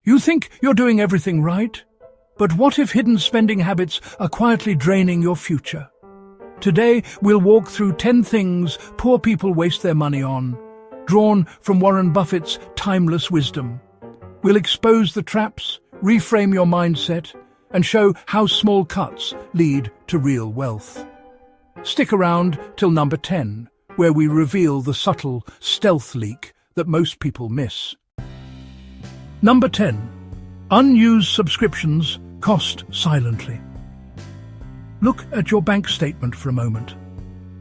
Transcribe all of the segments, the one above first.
You think you're doing everything right? But what if hidden spending habits are quietly draining your future? Today, we'll walk through 10 things poor people waste their money on, drawn from Warren Buffett's timeless wisdom. We'll expose the traps, reframe your mindset, and show how small cuts lead to real wealth. Stick around till number 10, where we reveal the subtle stealth leak that most people miss. Number 10. Unused subscriptions cost silently. Look at your bank statement for a moment.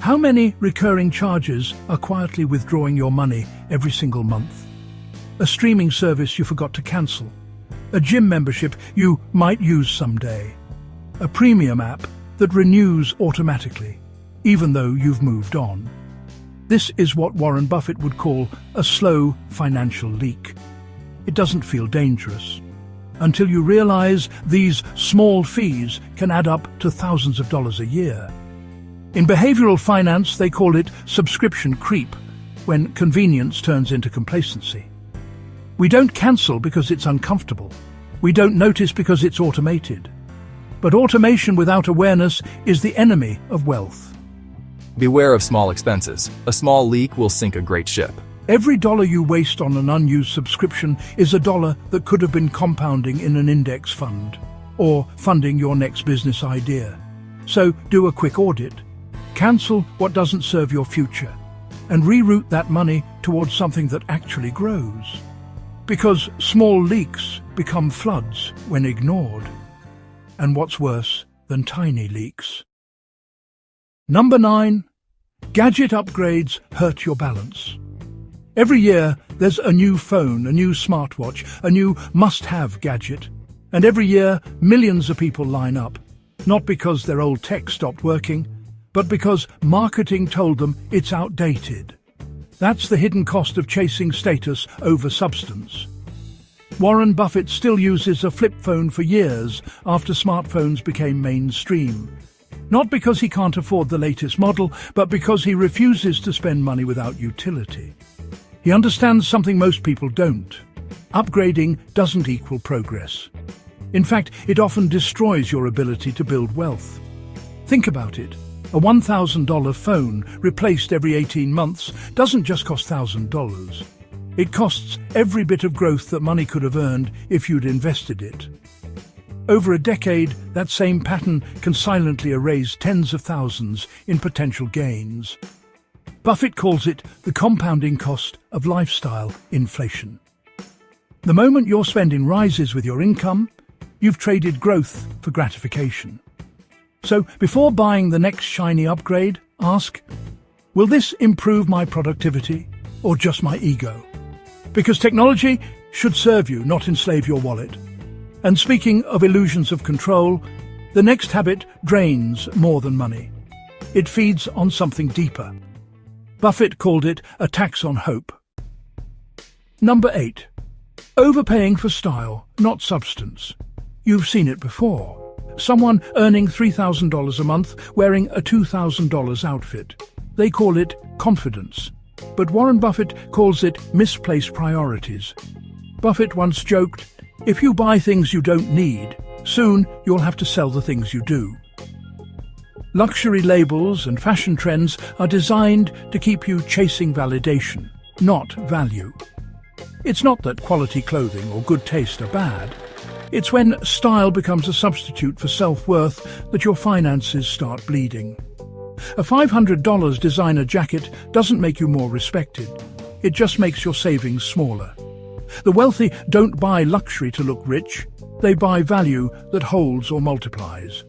How many recurring charges are quietly withdrawing your money every single month? A streaming service you forgot to cancel. A gym membership you might use someday. A premium app that renews automatically, even though you've moved on. This is what Warren Buffett would call a slow financial leak. It doesn't feel dangerous until you realize these small fees can add up to thousands of dollars a year. In behavioral finance, they call it subscription creep, when convenience turns into complacency. We don't cancel because it's uncomfortable. We don't notice because it's automated. But automation without awareness is the enemy of wealth. Beware of small expenses. A small leak will sink a great ship. Every dollar you waste on an unused subscription is a dollar that could have been compounding in an index fund or funding your next business idea. So do a quick audit. Cancel what doesn't serve your future and reroute that money towards something that actually grows. Because small leaks become floods when ignored. And what's worse than tiny leaks? Number 9. Gadget upgrades hurt your balance. Every year, there's a new phone, a new smartwatch, a new must-have gadget. And every year, millions of people line up, not because their old tech stopped working, but because marketing told them it's outdated. That's the hidden cost of chasing status over substance. Warren Buffett still uses a flip phone for years after smartphones became mainstream. Not because he can't afford the latest model, but because he refuses to spend money without utility. He understands something most people don't. Upgrading doesn't equal progress. In fact, it often destroys your ability to build wealth. Think about it. A $1,000 phone replaced every 18 months doesn't just cost $1,000. It costs every bit of growth that money could have earned if you'd invested it. Over a decade, that same pattern can silently erase tens of thousands in potential gains. Buffett calls it the compounding cost of lifestyle inflation. The moment your spending rises with your income, you've traded growth for gratification. So before buying the next shiny upgrade, ask, will this improve my productivity or just my ego? Because technology should serve you, not enslave your wallet. And speaking of illusions of control, the next habit drains more than money. It feeds on something deeper. Buffett called it a tax on hope. Number 8. Overpaying for style, not substance. You've seen it before. Someone earning $3,000 a month wearing a $2,000 outfit. They call it confidence. But Warren Buffett calls it misplaced priorities. Buffett once joked, if you buy things you don't need, soon you'll have to sell the things you do. Luxury labels and fashion trends are designed to keep you chasing validation, not value. It's not that quality clothing or good taste are bad. It's when style becomes a substitute for self-worth that your finances start bleeding. A $500 designer jacket doesn't make you more respected. It just makes your savings smaller. The wealthy don't buy luxury to look rich. They buy value that holds or multiplies.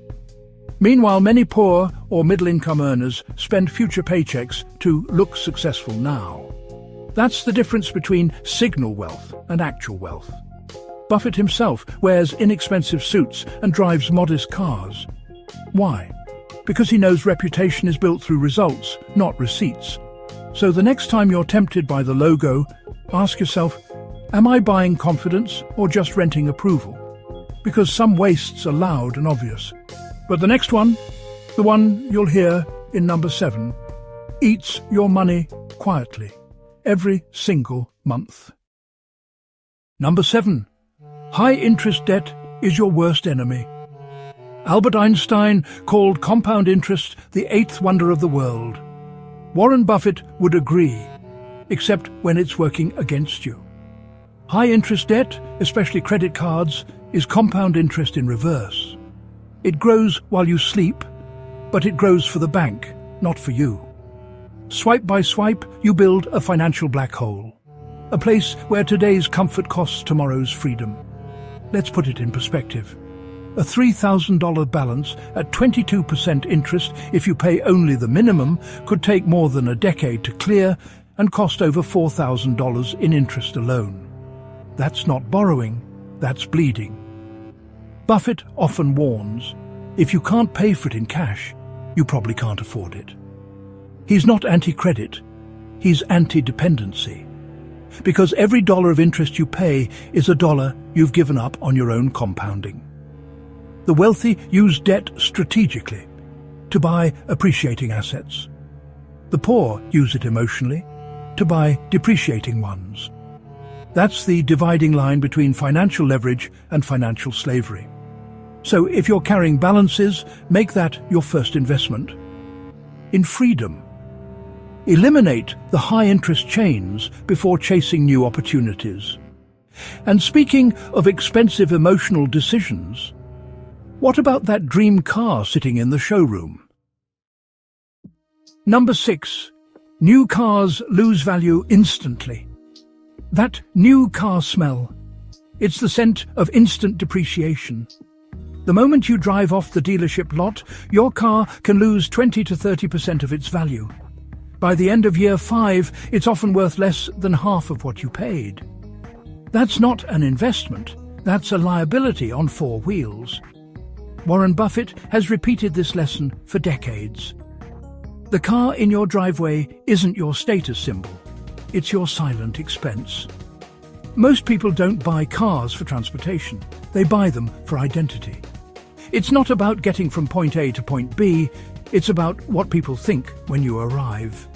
Meanwhile, many poor or middle-income earners spend future paychecks to look successful now. That's the difference between signal wealth and actual wealth. Buffett himself wears inexpensive suits and drives modest cars. Why? Because he knows reputation is built through results, not receipts. So the next time you're tempted by the logo, ask yourself, am I buying confidence or just renting approval? Because some wastes are loud and obvious. But the next one, the one you'll hear in number 7, eats your money quietly, every single month. Number 7. High-interest debt is your worst enemy. Albert Einstein called compound interest the eighth wonder of the world. Warren Buffett would agree, except when it's working against you. High-interest debt, especially credit cards, is compound interest in reverse. It grows while you sleep, but it grows for the bank, not for you. Swipe by swipe, you build a financial black hole, a place where today's comfort costs tomorrow's freedom. Let's put it in perspective. A $3,000 balance at 22% interest if you pay only the minimum could take more than a decade to clear and cost over $4,000 in interest alone. That's not borrowing, that's bleeding. Buffett often warns, if you can't pay for it in cash, you probably can't afford it. He's not anti-credit, he's anti-dependency. Because every dollar of interest you pay is a dollar you've given up on your own compounding. The wealthy use debt strategically to buy appreciating assets. The poor use it emotionally to buy depreciating ones. That's the dividing line between financial leverage and financial slavery. So if you're carrying balances, make that your first investment. In freedom, eliminate the high-interest chains before chasing new opportunities. And speaking of expensive emotional decisions, what about that dream car sitting in the showroom? Number 6. New cars lose value instantly. That new car smell. It's the scent of instant depreciation. The moment you drive off the dealership lot, your car can lose 20 to 30% of its value. By the end of year 5, it's often worth less than half of what you paid. That's not an investment, that's a liability on 4 wheels. Warren Buffett has repeated this lesson for decades. The car in your driveway isn't your status symbol, it's your silent expense. Most people don't buy cars for transportation, they buy them for identity. It's not about getting from point A to point B, it's about what people think when you arrive.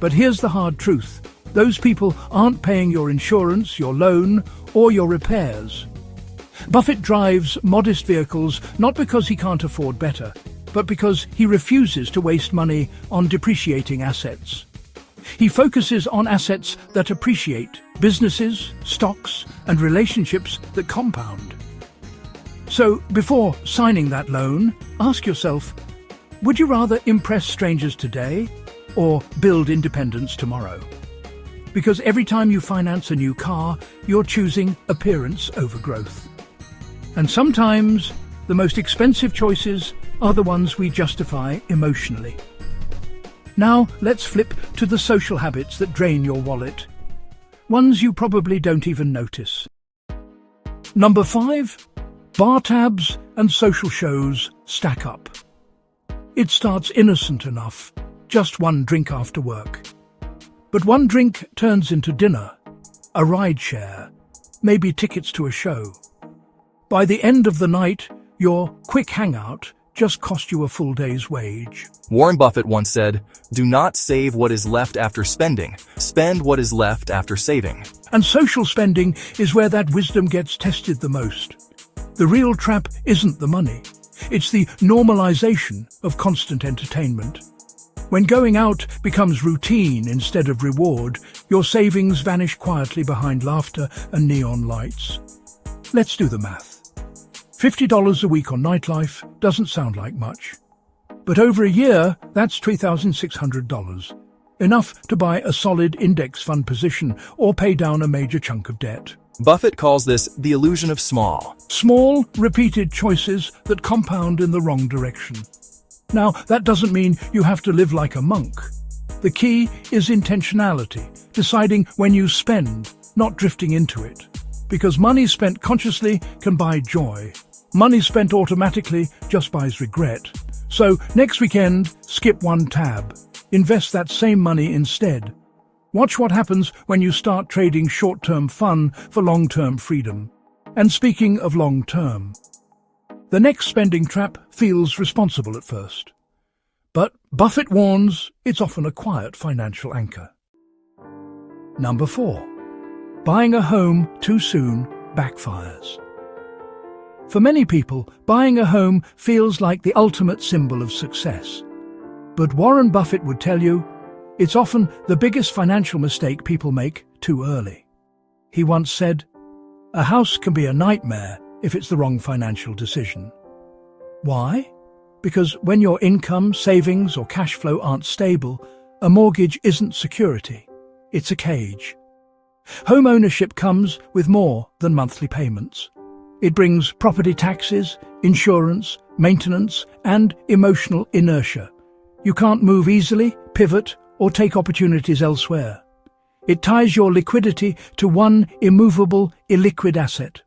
But here's the hard truth. Those people aren't paying your insurance, your loan, or your repairs. Buffett drives modest vehicles not because he can't afford better, but because he refuses to waste money on depreciating assets. He focuses on assets that appreciate, businesses, stocks, and relationships that compound. So, before signing that loan, ask yourself, would you rather impress strangers today or build independence tomorrow? Because every time you finance a new car, you're choosing appearance over growth. And sometimes, the most expensive choices are the ones we justify emotionally. Now, let's flip to the social habits that drain your wallet. Ones you probably don't even notice. Number 5. Bar tabs and social shows stack up. It starts innocent enough, just one drink after work. But one drink turns into dinner, a ride share, maybe tickets to a show. By the end of the night, your quick hangout just cost you a full day's wage. Warren Buffett once said, "Do not save what is left after spending. Spend what is left after saving." And social spending is where that wisdom gets tested the most. The real trap isn't the money. It's the normalization of constant entertainment. When going out becomes routine instead of reward, your savings vanish quietly behind laughter and neon lights. Let's do the math. $50 a week on nightlife doesn't sound like much. But over a year, that's $3,600. Enough to buy a solid index fund position or pay down a major chunk of debt. Buffett calls this the illusion of small. Small, repeated choices that compound in the wrong direction. Now, that doesn't mean you have to live like a monk. The key is intentionality, deciding when you spend, not drifting into it. Because money spent consciously can buy joy. Money spent automatically just buys regret. So, next weekend, skip one tab. Invest that same money instead. Watch what happens when you start trading short-term fun for long-term freedom. And speaking of long-term, the next spending trap feels responsible at first. But Buffett warns it's often a quiet financial anchor. Number 4. Buying a home too soon backfires. For many people, buying a home feels like the ultimate symbol of success. But Warren Buffett would tell you, it's often the biggest financial mistake people make too early. He once said, "A house can be a nightmare if it's the wrong financial decision." Why? Because when your income, savings, or cash flow aren't stable, a mortgage isn't security. It's a cage. Home ownership comes with more than monthly payments. It brings property taxes, insurance, maintenance, and emotional inertia. You can't move easily, pivot, or take opportunities elsewhere. It ties your liquidity to one immovable, illiquid asset.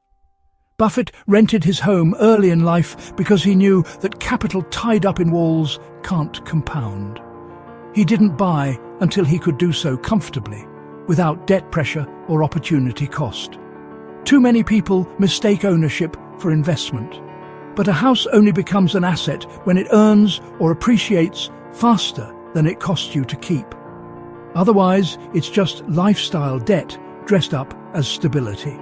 Buffett rented his home early in life because he knew that capital tied up in walls can't compound. He didn't buy until he could do so comfortably, without debt pressure or opportunity cost. Too many people mistake ownership for investment. But a house only becomes an asset when it earns or appreciates faster than it costs you to keep. Otherwise, it's just lifestyle debt dressed up as stability.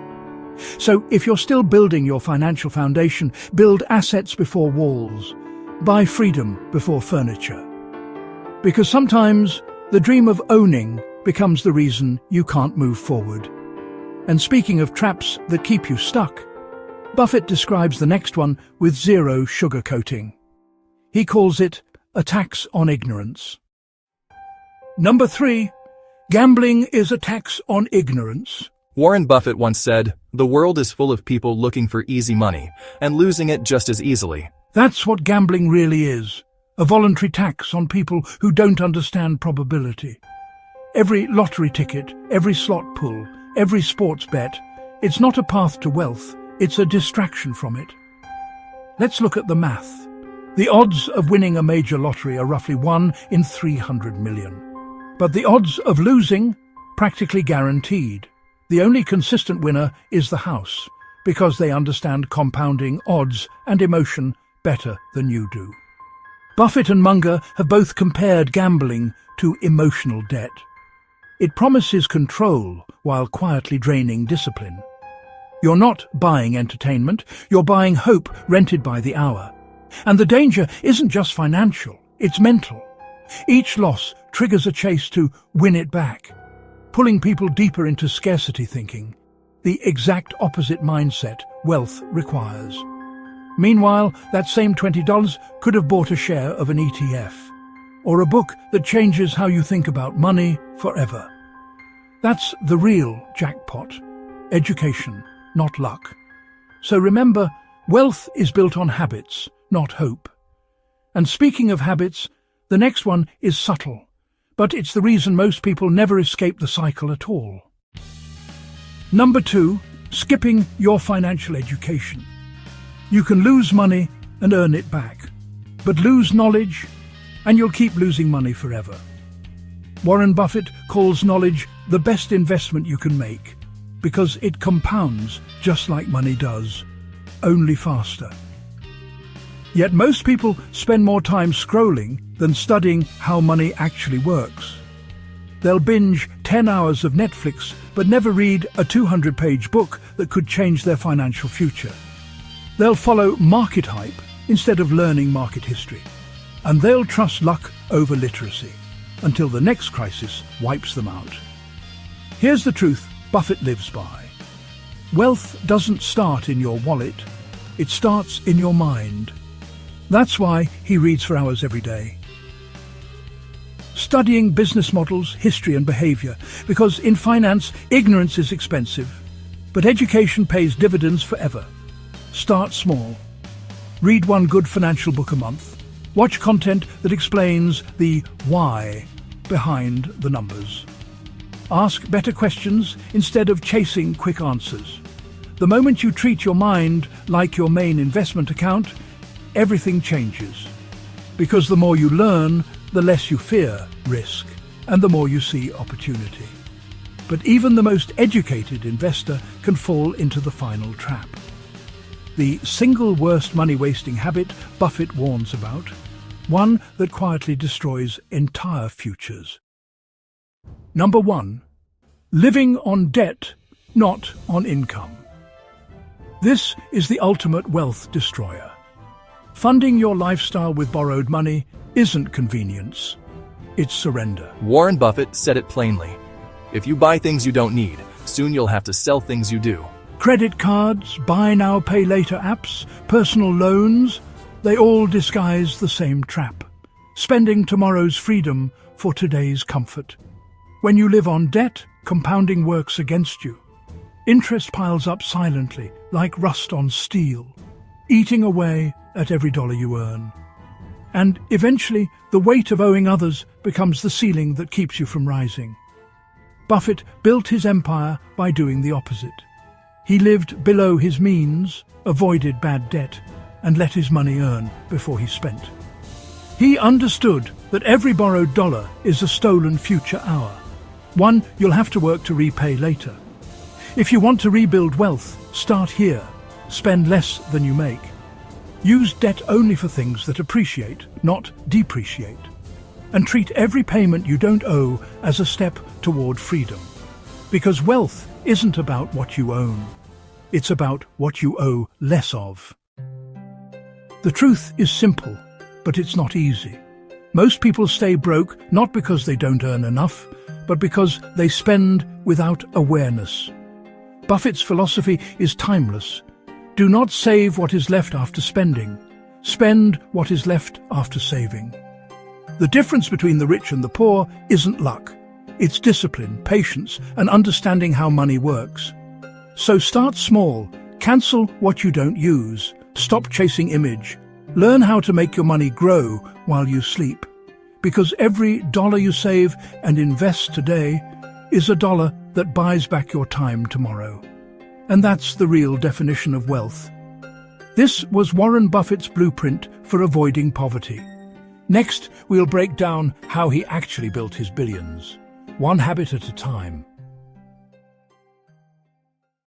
So if you're still building your financial foundation, build assets before walls. Buy freedom before furniture. Because sometimes the dream of owning becomes the reason you can't move forward. And speaking of traps that keep you stuck, Buffett describes the next one with zero sugarcoating. He calls it a tax on ignorance. Number 3, gambling is a tax on ignorance. Warren Buffett once said, "The world is full of people looking for easy money and losing it just as easily." That's what gambling really is, a voluntary tax on people who don't understand probability. Every lottery ticket, every slot pull, every sports bet, it's not a path to wealth, it's a distraction from it. Let's look at the math. The odds of winning a major lottery are roughly 1 in 300 million. But the odds of losing, practically guaranteed. The only consistent winner is the house, because they understand compounding odds and emotion better than you do. Buffett and Munger have both compared gambling to emotional debt. It promises control while quietly draining discipline. You're not buying entertainment, you're buying hope rented by the hour. And the danger isn't just financial, it's mental. Each loss triggers a chase to win it back, pulling people deeper into scarcity thinking, the exact opposite mindset wealth requires. Meanwhile, that same $20 could have bought a share of an ETF, or a book that changes how you think about money forever. That's the real jackpot. Education, not luck. So remember, wealth is built on habits, not hope. And speaking of habits, the next one is subtle, but it's the reason most people never escape the cycle at all. Number 2, skipping your financial education. You can lose money and earn it back, but lose knowledge and you'll keep losing money forever. Warren Buffett calls knowledge the best investment you can make because it compounds just like money does, only faster. Yet most people spend more time scrolling than studying how money actually works. They'll binge 10 hours of Netflix but never read a 200-page book that could change their financial future. They'll follow market hype instead of learning market history. And they'll trust luck over literacy until the next crisis wipes them out. Here's the truth Buffett lives by. Wealth doesn't start in your wallet, it starts in your mind. That's why he reads for hours every day, studying business models, history and behavior, because in finance, ignorance is expensive, but education pays dividends forever. Start small. Read one good financial book a month. Watch content that explains the why behind the numbers. Ask better questions instead of chasing quick answers. The moment you treat your mind like your main investment account, everything changes. Because the more you learn, the less you fear risk, and the more you see opportunity. But even the most educated investor can fall into the final trap. The single worst money-wasting habit Buffett warns about, one that quietly destroys entire futures. Number 1, living on debt, not on income. This is the ultimate wealth destroyer. Funding your lifestyle with borrowed money isn't convenience. It's surrender. Warren Buffett said it plainly. If you buy things you don't need, soon you'll have to sell things you do. Credit cards, buy now, pay later apps, personal loans, they all disguise the same trap. Spending tomorrow's freedom for today's comfort. When you live on debt, compounding works against you. Interest piles up silently, like rust on steel, eating away at every dollar you earn. And eventually, the weight of owing others becomes the ceiling that keeps you from rising. Buffett built his empire by doing the opposite. He lived below his means, avoided bad debt, and let his money earn before he spent. He understood that every borrowed dollar is a stolen future hour, one you'll have to work to repay later. If you want to rebuild wealth, start here. Spend less than you make. Use debt only for things that appreciate, not depreciate. And treat every payment you don't owe as a step toward freedom. Because wealth isn't about what you own. It's about what you owe less of. The truth is simple, but it's not easy. Most people stay broke not because they don't earn enough, but because they spend without awareness. Buffett's philosophy is timeless. Do not save what is left after spending. Spend what is left after saving. The difference between the rich and the poor isn't luck. It's discipline, patience, and understanding how money works. So start small. Cancel what you don't use. Stop chasing image. Learn how to make your money grow while you sleep. Because every dollar you save and invest today is a dollar that buys back your time tomorrow. And that's the real definition of wealth. This was Warren Buffett's blueprint for avoiding poverty. Next, we'll break down how he actually built his billions, one habit at a time.